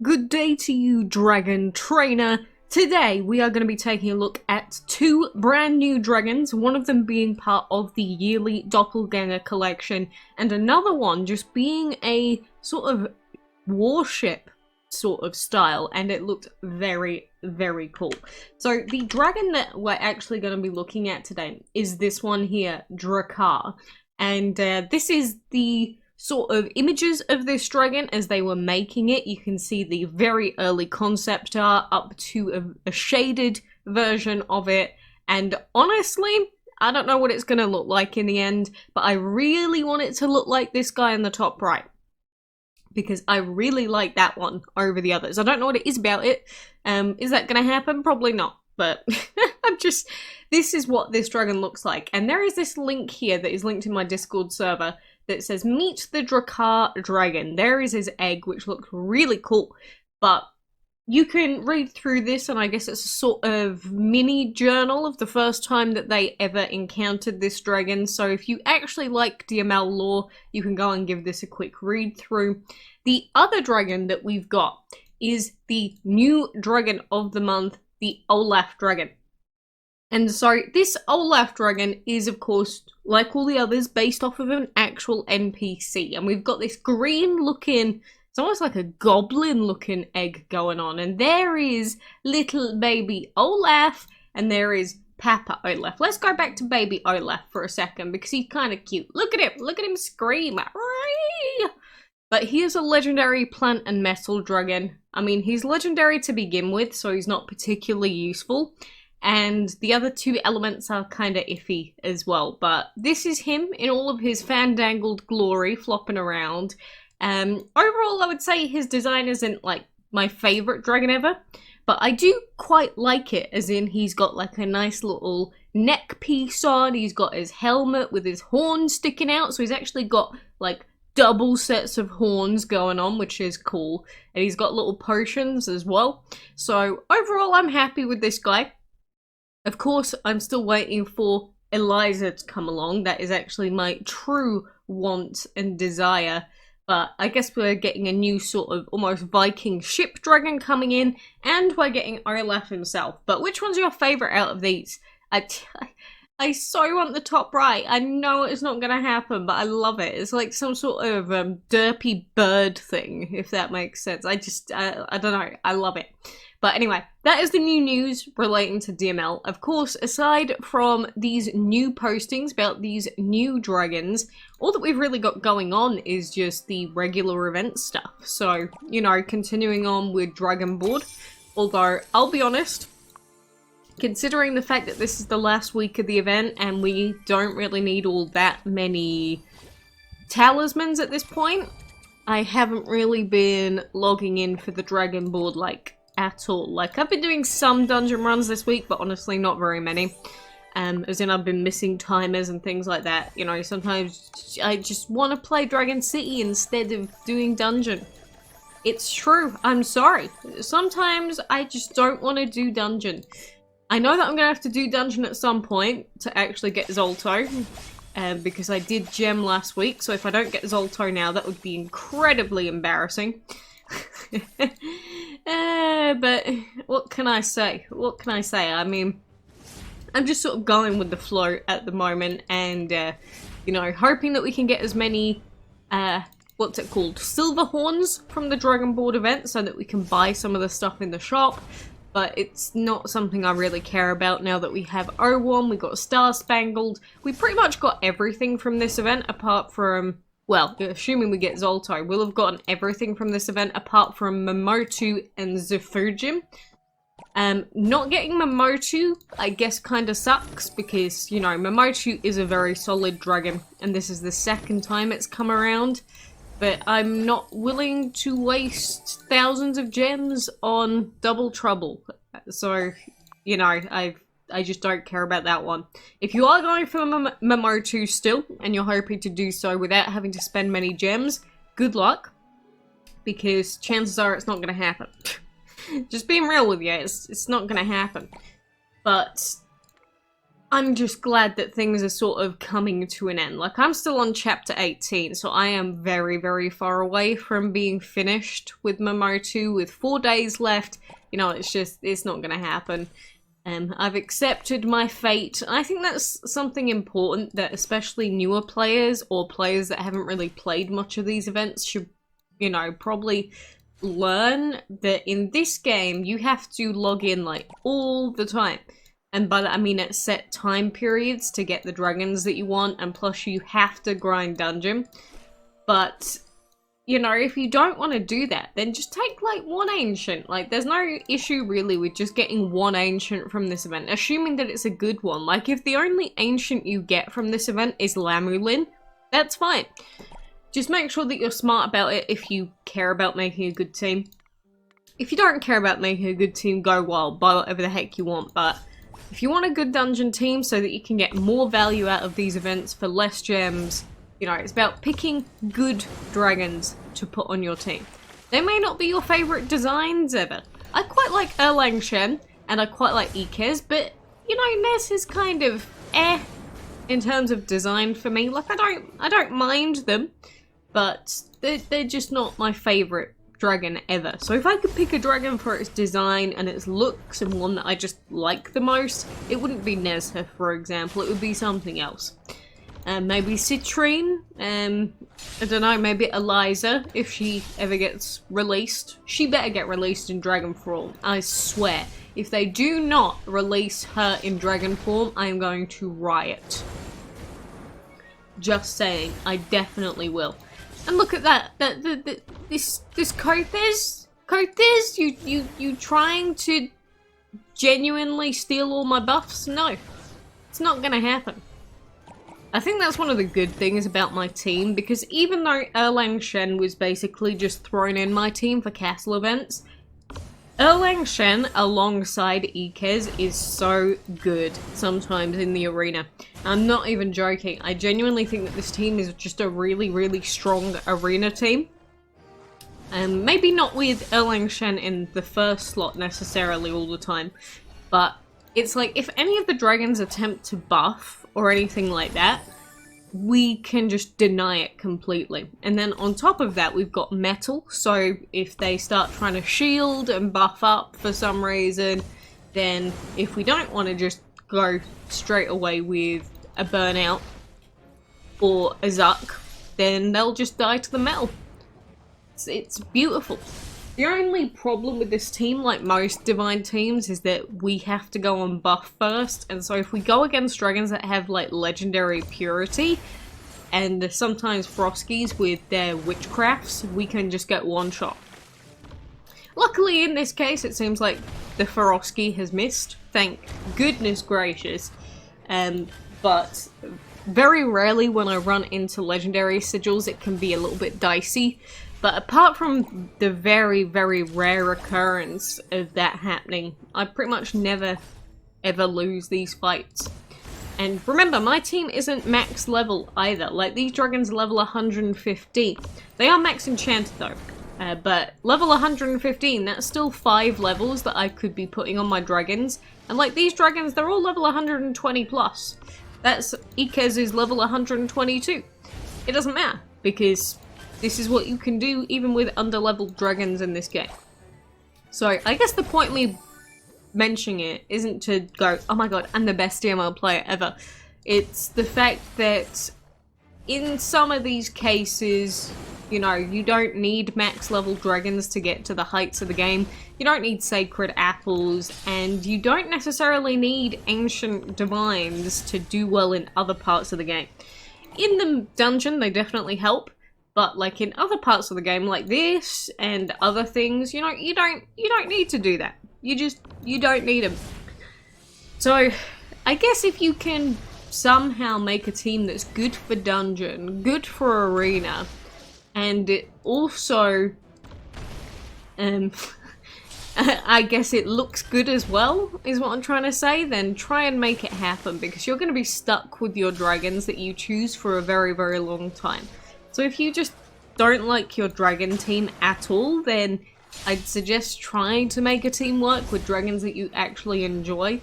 Good day to you, Dragon Trainer. Today we are going to be taking a look at two brand new dragons, one of them being part of the yearly Doppelganger collection, and another one just being a sort of warship sort of style, and it looked very, very cool. So the dragon that we're actually going to be looking at today is this one here, DRAKKAR, and this is the sort of images of this dragon as they were making it. You can see the very early concept art up to a shaded version of it, and honestly, I don't know what it's going to look like in the end, but I really want it to look like this guy in the top right, because I really like that one over the others. I don't know what it is about it. Is that going to happen? Probably not, but this is what this dragon looks like. And there is this link here that is linked in my Discord server that says, meet the DRAKKAR dragon. There is his egg, which looks really cool. But you can read through this, and I guess it's a sort of mini journal of the first time that they ever encountered this dragon. So if you actually like DML lore, you can go and give this a quick read through. The other dragon that we've got is the new dragon of the month, the OLAF dragon. And so this OLAF dragon is, of course, like all the others, based off of an actual NPC. And we've got this green looking, it's almost like a goblin looking egg going on. And there is little baby Olaf, and there is Papa Olaf. Let's go back to baby Olaf for a second, because he's kind of cute. Look at him scream. But he is a legendary plant and metal dragon. I mean, he's legendary to begin with, so he's not particularly useful. And the other two elements are kind of iffy as well. But this is him in all of his fandangled glory, flopping around. Overall, I would say his design isn't like my favorite dragon ever, but I do quite like it, as in he's got like a nice little neck piece on, he's got his helmet with his horns sticking out, so he's actually got like double sets of horns going on, which is cool, and he's got little potions as well. So overall, I'm happy with this guy. Of course, I'm still waiting for Eliza to come along. That is actually my true want and desire. But I guess we're getting a new sort of almost Viking ship dragon coming in, and we're getting Olaf himself. But which one's your favourite out of these? I so want the top right. I know it's not going to happen, but I love it. It's like some sort of derpy bird thing, if that makes sense. I don't know. I love it. But anyway, that is the new news relating to DML. Of course, aside from these new postings about these new dragons, all that we've really got going on is just the regular event stuff. So, you know, continuing on with Dragon Board. Although, I'll be honest, considering the fact that this is the last week of the event and we don't really need all that many talismans at this point, I haven't really been logging in for the Dragon Board, like, at all. Like, I've been doing some dungeon runs this week, but honestly not very many. As in I've been missing timers and things like that. You know, sometimes I just want to play Dragon City instead of doing dungeon. It's true, I'm sorry. Sometimes I just don't want to do dungeon. I know that I'm going to have to do dungeon at some point to actually get Zolto. Because I did gem last week, so if I don't get Zolto now, that would be incredibly embarrassing. But what can I say? What can I say? I mean, I'm just sort of going with the flow at the moment, and you know, hoping that we can get as many what's it called, silver horns from the Dragon Board event, so that we can buy some of the stuff in the shop. But it's not something I really care about now that we have O1, we got Star Spangled. We pretty much got everything from this event apart from, well, assuming we get Zolto, we'll have gotten everything from this event apart from Momotu and Zafujim. Not getting Momotu, I guess, kind of sucks because, you know, Momotu is a very solid dragon, and this is the second time it's come around. But I'm not willing to waste thousands of gems on Double Trouble. So, you know, I just don't care about that one. If you are going for Momotu still, and you're hoping to do so without having to spend many gems, good luck. Because chances are it's not going to happen. Just being real with you, it's not going to happen. But I'm just glad that things are sort of coming to an end. Like, I'm still on chapter 18, so I am very, very far away from being finished with Momotu with 4 days left. You know, it's not gonna happen. I've accepted my fate. I think that's something important that especially newer players or players that haven't really played much of these events should, you know, probably learn that in this game you have to log in like all the time. And by that I mean at set time periods to get the dragons that you want, and plus you have to grind dungeon. But, you know, if you don't want to do that, then just take like one ancient. Like, there's no issue really with just getting one ancient from this event, assuming that it's a good one. Like, if the only ancient you get from this event is Lamulin, that's fine. Just make sure that you're smart about it if you care about making a good team. If you don't care about making a good team, go wild, buy whatever the heck you want, but if you want a good dungeon team so that you can get more value out of these events for less gems, you know, it's about picking good dragons to put on your team. They may not be your favourite designs ever. I quite like Erlang Shen, and I quite like Ikez, but, you know, Ness is kind of in terms of design for me. Like, I don't mind them, but they're just not my favourite dragon ever. So if I could pick a dragon for its design and its looks and one that I just like the most, it wouldn't be Nezha, for example. It would be something else. Maybe Citrine. I don't know, maybe Eliza, if she ever gets released. She better get released in dragon form, I swear. If they do not release her in dragon form, I am going to riot. Just saying, I definitely will. And look at that, this Kothez, you trying to genuinely steal all my buffs? No, it's not gonna happen. I think that's one of the good things about my team, because even though Erlang Shen was basically just thrown in my team for castle events, Erlang Shen alongside Ikez is so good sometimes in the arena. I'm not even joking. I genuinely think that this team is just a really, really strong arena team. Maybe not with Erlang Shen in the first slot necessarily all the time, but it's like if any of the dragons attempt to buff or anything like that, we can just deny it completely. And then on top of that, we've got metal, so if they start trying to shield and buff up for some reason, then if we don't want to just go straight away with a burnout or a zuck, then they'll just die to the metal. It's beautiful. The only problem with this team, like most divine teams, is that we have to go on buff first, and so if we go against dragons that have like legendary purity and sometimes Froskies with their witchcrafts, we can just get one shot. Luckily in this case it seems like the Froski has missed, thank goodness gracious, but very rarely when I run into legendary sigils it can be a little bit dicey. But apart from the very, very rare occurrence of that happening, I pretty much never, ever lose these fights. And remember, my team isn't max level either. Like, these dragons level 115. They are max enchanted though. But level 115, that's still 5 levels that I could be putting on my dragons. And like, these dragons, they're all level 120 plus. That's Ikez's level 122. It doesn't matter, because this is what you can do even with under-leveled dragons in this game. So I guess the point of me mentioning it isn't to go, oh my god, I'm the best DML player ever. It's the fact that in some of these cases, you know, you don't need max level dragons to get to the heights of the game. You don't need sacred apples, and you don't necessarily need ancient divines to do well in other parts of the game. In the dungeon, they definitely help. But like in other parts of the game like this and other things, you know, you don't need to do that. You don't need them. So I guess if you can somehow make a team that's good for dungeon, good for arena, and it also I guess it looks good as well, is what I'm trying to say, then try and make it happen, because you're going to be stuck with your dragons that you choose for a very, very long time. So if you just don't like your dragon team at all, then I'd suggest trying to make a team work with dragons that you actually enjoy.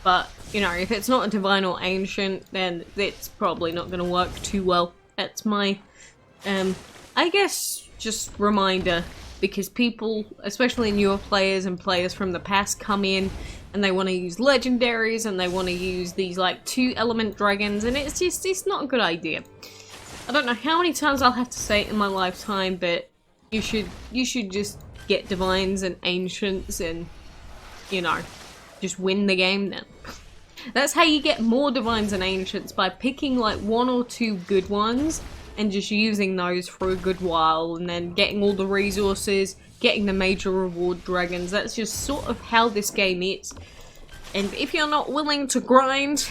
But, you know, if it's not a divine or ancient, then it's probably not going to work too well. That's my, I guess, just reminder. Because people, especially newer players and players from the past, come in and they want to use legendaries and they want to use these, like, 2-element dragons. And it's not a good idea. I don't know how many times I'll have to say it in my lifetime, but you should just get divines and ancients and, you know, just win the game then. That's how you get more divines and ancients, by picking like 1 or 2 good ones and just using those for a good while, and then getting all the resources, getting the major reward dragons. That's just sort of how this game is. And if you're not willing to grind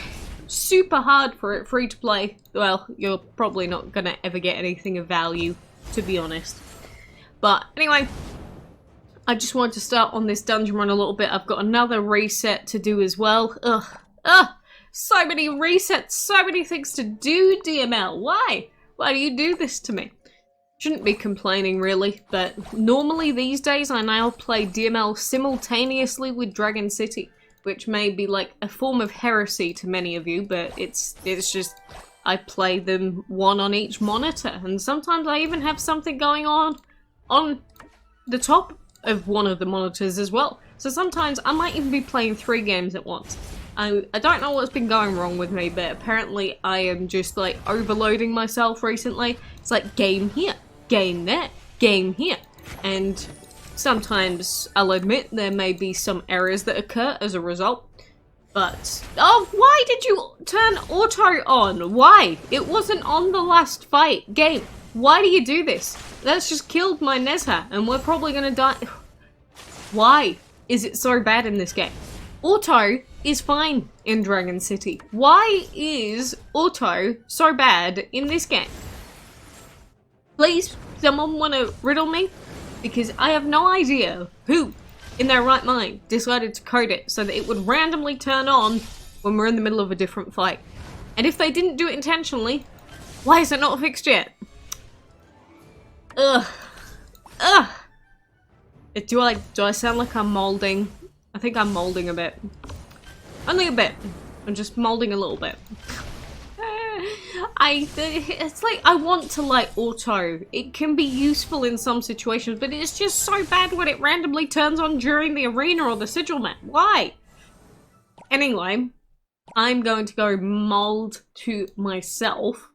super hard for it free to play, well, you're probably not gonna ever get anything of value, to be honest. But anyway, I just wanted to start on this dungeon run a little bit. I've got another reset to do as well. Ugh, so many resets, so many things to do, DML. Why? Why do you do this to me? Shouldn't be complaining, really, but normally these days I now play DML simultaneously with Dragon City, which may be like a form of heresy to many of you, but it's just, I play them one on each monitor, and sometimes I even have something going on the top of one of the monitors as well. So sometimes I might even be playing 3 games at once. I don't know what's been going wrong with me, but apparently I am just like overloading myself recently. It's like game here, game there, game here. And sometimes I'll admit there may be some errors that occur as a result. But, oh, why did you turn auto on? Why? It wasn't on the last fight game. Why do you do this? That's just killed my Nezha, and we're probably gonna die. Why is it so bad in this game? Auto is fine in Dragon City. Why is auto so bad in this game? Please, someone want to riddle me? Because I have no idea who, in their right mind, decided to code it so that it would randomly turn on when we're in the middle of a different fight. And if they didn't do it intentionally, why is it not fixed yet? Ugh. Ugh. Do I sound like I'm molding? I think I'm molding a bit. Only a bit. I'm just molding a little bit. It's like, I want to like auto. It can be useful in some situations, but it's just so bad when it randomly turns on during the arena or the sigil map. Why? Anyway, I'm going to go mold to myself.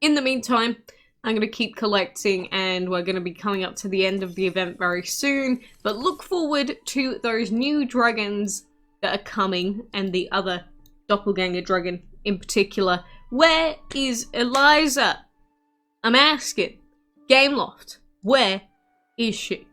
In the meantime, I'm going to keep collecting, and we're going to be coming up to the end of the event very soon. But look forward to those new dragons that are coming, and the other doppelganger dragon in particular. Where is Eliza? I'm asking. Gameloft, where is she?